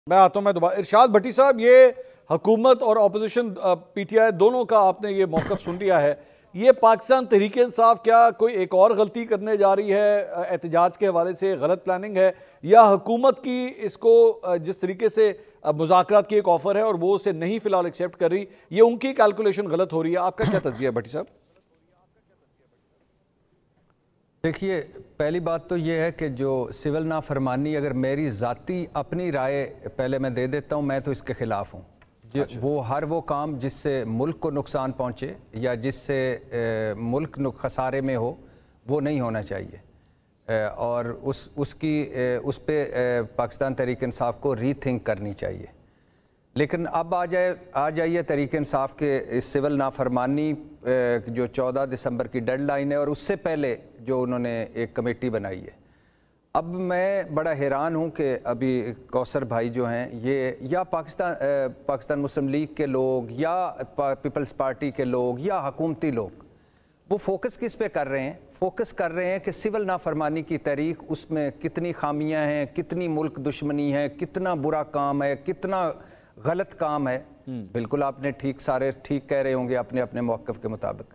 میں آتا ہوں. میں دوبارہ ارشاد بھٹی صاحب، یہ حکومت اور اپوزیشن پی ٹی آئی دونوں کا آپ نے یہ موقف سن لیا ہے. یہ پاکستان تحریک انصاف کیا کوئی ایک اور غلطی کرنے جا رہی ہے احتجاج کے حوالے سے؟ غلط پلاننگ ہے یا حکومت کی اس کو جس طریقے سے مذاکرات کی ایک آفر ہے اور وہ اسے نہیں فی الحال ایکسیپٹ کر رہی، یہ ان کی کیلکولیشن غلط ہو رہی ہے؟ آپ کا کیا تجزیہ ہے بھٹی صاحب؟ دیکھیے، پہلی بات تو یہ ہے کہ جو سول نافرمانی، اگر میری ذاتی اپنی رائے پہلے میں دے دیتا ہوں، میں تو اس کے خلاف ہوں. وہ کام جس سے ملک کو نقصان پہنچے یا جس سے ملک خسارے میں ہو، وہ نہیں ہونا چاہیے. اور اس پہ پاکستان تحریک انصاف کو ری تھنک کرنی چاہیے. لیکن اب آ جائیے تحریک انصاف کے اس سول نافرمانی جو 14 دسمبر کی ڈیڈ لائن ہے اور اس سے پہلے جو انہوں نے ایک کمیٹی بنائی ہے. اب میں بڑا حیران ہوں کہ ابھی کوثر بھائی جو ہیں، یہ یا پاکستان مسلم لیگ کے لوگ یا پیپلز پارٹی کے لوگ یا حکومتی لوگ، وہ فوکس کس پہ کر رہے ہیں؟ فوکس کر رہے ہیں کہ سول نافرمانی کی تحریک، اس میں کتنی خامیاں ہیں، کتنی ملک دشمنی ہے، کتنا برا کام ہے، کتنا غلط کام ہے. بالکل آپ نے سارے ٹھیک کہہ رہے ہوں گے اپنے اپنے موقف کے مطابق.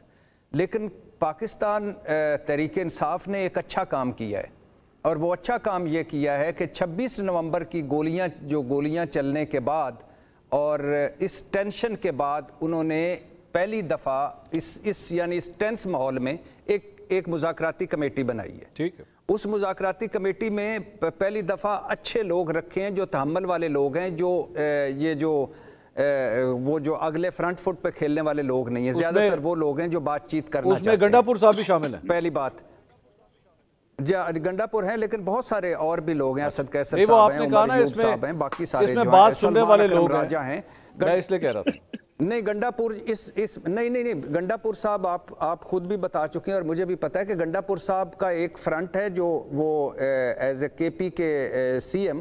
لیکن پاکستان تحریک انصاف نے ایک اچھا کام کیا ہے، اور وہ اچھا کام یہ کیا ہے کہ 26 نومبر کی گولیاں چلنے کے بعد اور اس ٹینشن کے بعد انہوں نے پہلی دفعہ یعنی اس ٹینس ماحول میں ایک مذاکراتی کمیٹی بنائی ہے. ٹھیک ہے. اس مذاکراتی کمیٹی میں پہلی دفعہ اچھے لوگ رکھے ہیں، جو تحمل والے لوگ ہیں، وہ جو اگلے فرنٹ فٹ پہ کھیلنے والے لوگ نہیں ہیں. زیادہ تر وہ لوگ ہیں جو بات چیت کرنا چاہتے ہیں. اس میں گنڈا پور صاحب بھی شامل ہیں. پہلی بات گنڈا پور ہیں، لیکن بہت سارے اور بھی لوگ ہیں. اسد قیصر صاحب ہیں، عمر ایوب صاحب ہیں، باقی سارے جو ہیں، سلمان اکرم راجہ ہیں. میں اس لیے کہہ رہا تھا نہیں، گنڈا پور نہیں گنڈا پور صاحب آپ خود بھی بتا چکے ہیں اور مجھے بھی پتا ہے کہ گنڈا پور صاحب کا ایک فرنٹ ہے جو وہ ایز اے کے پی کے سی ایم،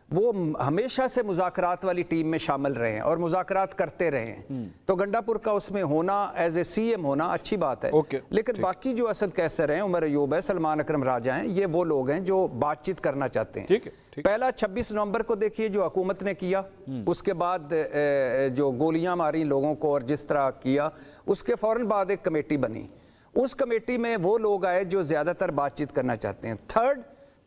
وہ ہمیشہ سے مذاکرات والی ٹیم میں شامل رہے ہیں اور مذاکرات کرتے رہے ہیں. تو گنڈا پور کا اس میں ہونا، ایز اے سی ایم ہونا اچھی بات ہے. لیکن باقی جو اسد قیصر ہیں، عمر ایوب ہے، سلمان اکرم راجہ ہیں، یہ وہ لوگ ہیں جو بات چیت کرنا چاہتے ہیں. پہلا 26 نومبر کو دیکھیے جو حکومت نے کیا، اس کے بعد جو گولیاں ماری لوگوں کو اور جس طرح کیا، اس کے فوراً بعد ایک کمیٹی بنی. اس کمیٹی میں وہ لوگ آئے جو زیادہ تر بات چیت کرنا چاہتے ہیں. تھرڈ،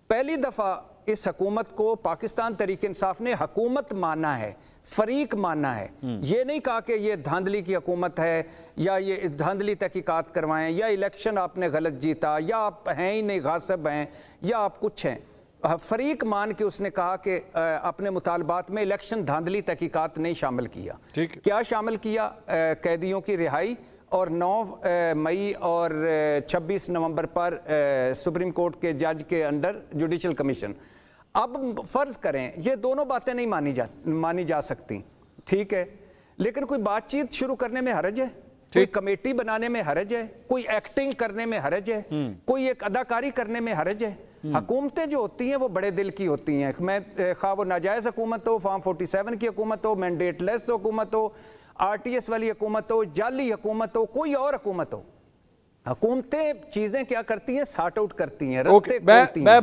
پہلی دفعہ اس حکومت کو پاکستان تحریک انصاف نے حکومت مانا ہے، فریق مانا ہے. یہ نہیں کہا کہ یہ دھاندلی کی حکومت ہے یا یہ دھاندلی تحقیقات کروائیں یا الیکشن آپ نے غلط جیتا یا آپ ہیں ہی نہیں، غاصب ہیں یا آپ کچھ ہیں. فریق مان کے اس نے کہا کہ اپنے مطالبات میں الیکشن دھاندلی تحقیقات نہیں شامل کیا. کیا شامل کیا؟ قیدیوں کی رہائی اور 9 مئی اور 26 نومبر پر سپریم کورٹ کے جج کے انڈر جوڈیشل کمیشن. اب فرض کریں یہ دونوں باتیں نہیں مانی جا سکتی، ٹھیک ہے، لیکن کوئی بات چیت شروع کرنے میں حرج ہے، کوئی کمیٹی بنانے میں حرج ہے، کوئی ایکٹنگ کرنے میں حرج ہے، کوئی ایک اداکاری کرنے میں حرج ہے. حکومتیں جو ہوتی ہیں وہ بڑے دل کی ہوتی ہیں. میں خواہ وہ ناجائز حکومت ہو، فارم 47 کی حکومت ہو، مینڈیٹ لیس حکومت ہو، RTS والی حکومت ہو، جعلی حکومت ہو، کوئی اور حکومت ہو، حکومتیں چیزیں کیا کرتی ہیں؟ سارٹ آؤٹ کرتی ہیں، رستے کھولتی ہیں.